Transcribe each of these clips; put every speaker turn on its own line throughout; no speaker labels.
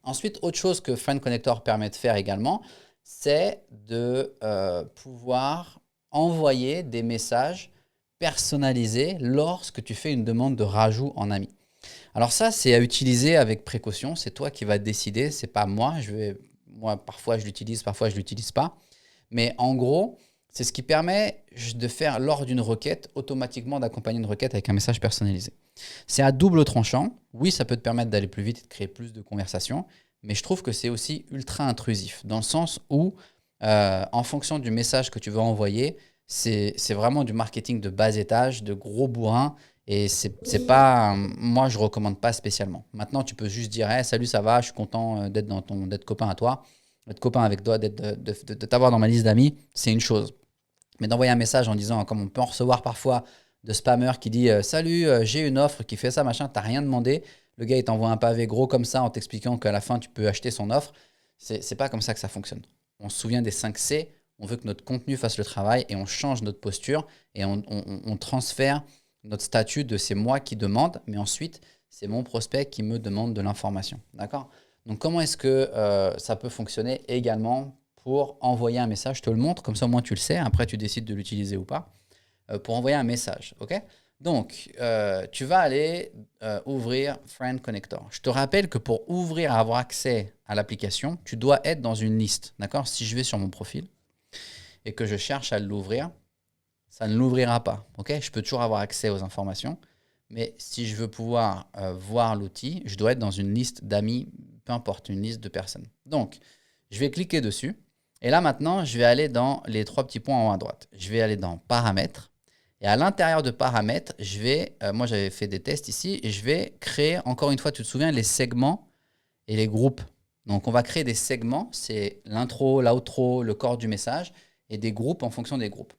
Ensuite, autre chose que Friend Connector permet de faire également, c'est de pouvoir envoyer des messages personnalisés lorsque tu fais une demande de rajout en ami. Alors ça, c'est à utiliser avec précaution. C'est toi qui vas décider. C'est pas moi. Moi, parfois, je l'utilise, parfois, je l'utilise pas. Mais en gros, c'est ce qui permet de faire, lors d'une requête, automatiquement d'accompagner une requête avec un message personnalisé. C'est à double tranchant. Oui, ça peut te permettre d'aller plus vite et de créer plus de conversations. Mais je trouve que c'est aussi ultra intrusif, dans le sens où, en fonction du message que tu veux envoyer, c'est vraiment du marketing de bas étage, de gros bourrin. Et c'est pas, moi, je recommande pas spécialement. Maintenant, tu peux juste dire, hey, salut, ça va, je suis content d'être copain à toi, d'être copain avec toi, de t'avoir dans ma liste d'amis, c'est une chose. Mais d'envoyer un message en disant, comme on peut en recevoir parfois de spammers qui dit, salut, j'ai une offre qui fait ça, machin, t'as rien demandé. Le gars, il t'envoie un pavé gros comme ça en t'expliquant qu'à la fin, tu peux acheter son offre. C'est pas comme ça que ça fonctionne. On se souvient des 5 C, on veut que notre contenu fasse le travail et on change notre posture et on transfère notre statut de c'est moi qui demande, mais ensuite, c'est mon prospect qui me demande de l'information. D'accord? Donc, comment est-ce que ça peut fonctionner également pour envoyer un message? Je te le montre, comme ça au moins tu le sais. Après, tu décides de l'utiliser ou pas. Pour envoyer un message. OK? Donc, tu vas aller ouvrir Friend Connector. Je te rappelle que pour ouvrir et avoir accès à l'application, tu dois être dans une liste. D'accord? Si je vais sur mon profil et que je cherche à l'ouvrir, ça ne l'ouvrira pas. Okay, je peux toujours avoir accès aux informations, mais si je veux pouvoir voir l'outil, je dois être dans une liste d'amis, peu importe, une liste de personnes. Donc, je vais cliquer dessus. Et là, maintenant, je vais aller dans les 3 petits points en haut à droite. Je vais aller dans Paramètres. Et à l'intérieur de Paramètres, moi, j'avais fait des tests ici, et je vais créer, encore une fois, tu te souviens, les segments et les groupes. Donc, on va créer des segments. C'est l'intro, l'outro, le corps du message, et des groupes en fonction des groupes.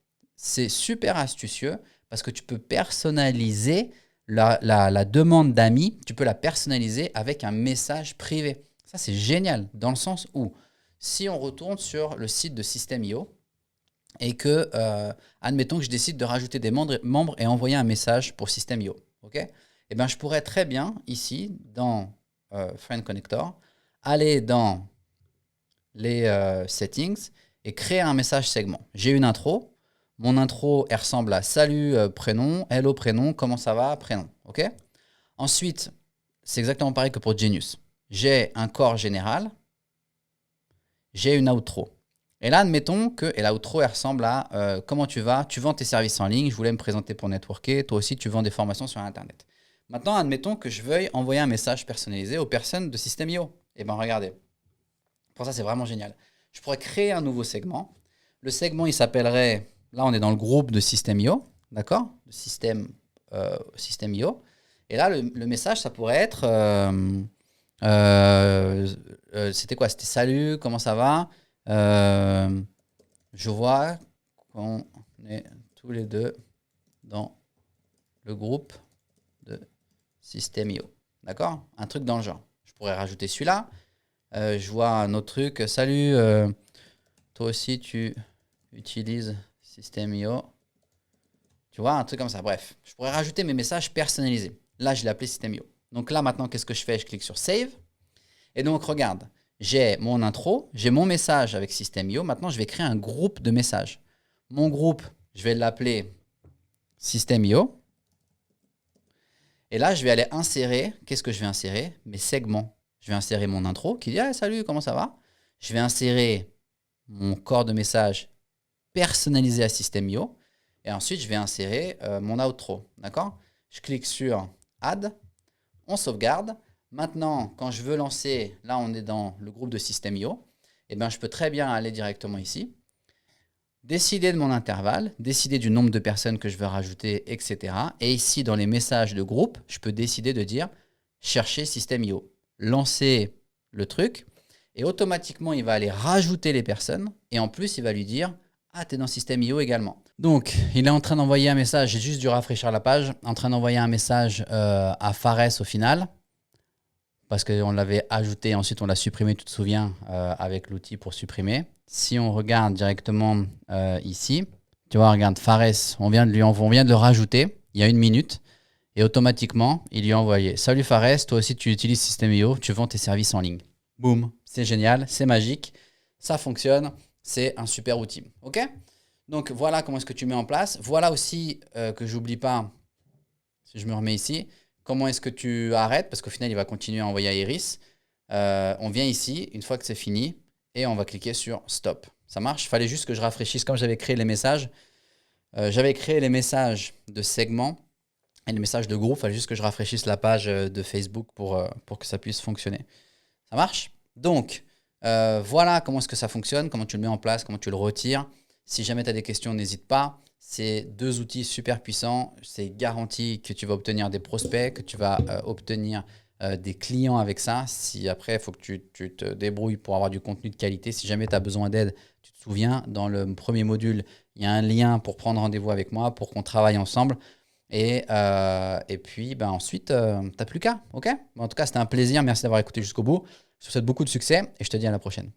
C'est super astucieux parce que tu peux personnaliser la demande d'amis, tu peux la personnaliser avec un message privé. Ça, c'est génial dans le sens où si on retourne sur le site de System.io et que, admettons que je décide de rajouter des membres et envoyer un message pour System.io, ok? Eh bien, je pourrais très bien, ici, dans Friend Connector, aller dans les settings et créer un message segment. J'ai une intro. Mon intro, elle ressemble à salut prénom, hello prénom, comment ça va, prénom. Ok. Ensuite, c'est exactement pareil que pour Genius. J'ai un corps général, j'ai une outro. Et là, admettons que l'outro, elle ressemble à comment tu vas, tu vends tes services en ligne, je voulais me présenter pour networker, toi aussi tu vends des formations sur Internet. Maintenant, admettons que je veuille envoyer un message personnalisé aux personnes de System.io. Eh bien, regardez. Pour ça, c'est vraiment génial. Je pourrais créer un nouveau segment. Le segment, il s'appellerait, là, on est dans le groupe de System.io, d'accord? De System.io. Et là, le message, ça pourrait être, c'était quoi? C'était salut, comment ça va? Je vois qu'on est tous les deux dans le groupe de System.io, d'accord? Un truc dans le genre. Je pourrais rajouter celui-là. Je vois un autre truc. Salut, toi aussi tu utilises System.io. Tu vois, un truc comme ça. Bref, je pourrais rajouter mes messages personnalisés. Là, je l'ai appelé System.io. Donc là, maintenant, qu'est-ce que je fais? Je clique sur Save. Et donc, regarde, j'ai mon intro, j'ai mon message avec System.io. Maintenant, je vais créer un groupe de messages. Mon groupe, je vais l'appeler System.io. Et là, je vais aller insérer, qu'est-ce que je vais insérer? Mes segments. Je vais insérer mon intro qui dit hey, salut, comment ça va? Je vais insérer mon corps de message personnalisé à System.io. Et ensuite, je vais insérer mon outro. D'accord? Je clique sur Add. On sauvegarde. Maintenant, quand je veux lancer, là, on est dans le groupe de System.io. Eh bien, je peux très bien aller directement ici. Décider de mon intervalle, décider du nombre de personnes que je veux rajouter, etc. Et ici, dans les messages de groupe, je peux décider de dire chercher System.io. Lancer le truc et automatiquement, il va aller rajouter les personnes et en plus, il va lui dire « Ah, tu es dans System.io également ». Donc, il est en train d'envoyer un message, j'ai juste dû rafraîchir la page, en train d'envoyer un message à Fares au final parce qu'on l'avait ajouté, ensuite on l'a supprimé, tu te souviens, avec l'outil pour supprimer. Si on regarde directement ici, tu vois, regarde, Fares, on vient de le rajouter il y a 1 minute. Et automatiquement, il lui a envoyé « Salut Fares, toi aussi tu utilises System.io, tu vends tes services en ligne. » Boum, c'est génial, c'est magique, ça fonctionne, c'est un super outil. OK? Donc voilà comment est-ce que tu mets en place. Voilà aussi que j'oublie pas, si je me remets ici, comment est-ce que tu arrêtes, parce qu'au final, il va continuer à envoyer à Iris. On vient ici, une fois que c'est fini, et on va cliquer sur Stop. Ça marche? Il fallait juste que je rafraîchisse comme j'avais créé les messages. J'avais créé les messages de segments et les messages de groupe. Il fallait juste que je rafraîchisse la page de Facebook pour que ça puisse fonctionner. Ça marche? Donc, voilà comment est-ce que ça fonctionne, comment tu le mets en place, comment tu le retires. Si jamais tu as des questions, n'hésite pas. C'est deux outils super puissants. C'est garanti que tu vas obtenir des prospects, que tu vas obtenir des clients avec ça. Si après, il faut que tu te débrouilles pour avoir du contenu de qualité. Si jamais tu as besoin d'aide, tu te souviens, dans le premier module, il y a un lien pour prendre rendez-vous avec moi, pour qu'on travaille ensemble. Et puis, ben ensuite, tu n'as plus qu'à. OK? En tout cas, c'était un plaisir. Merci d'avoir écouté jusqu'au bout. Je te souhaite beaucoup de succès et je te dis à la prochaine.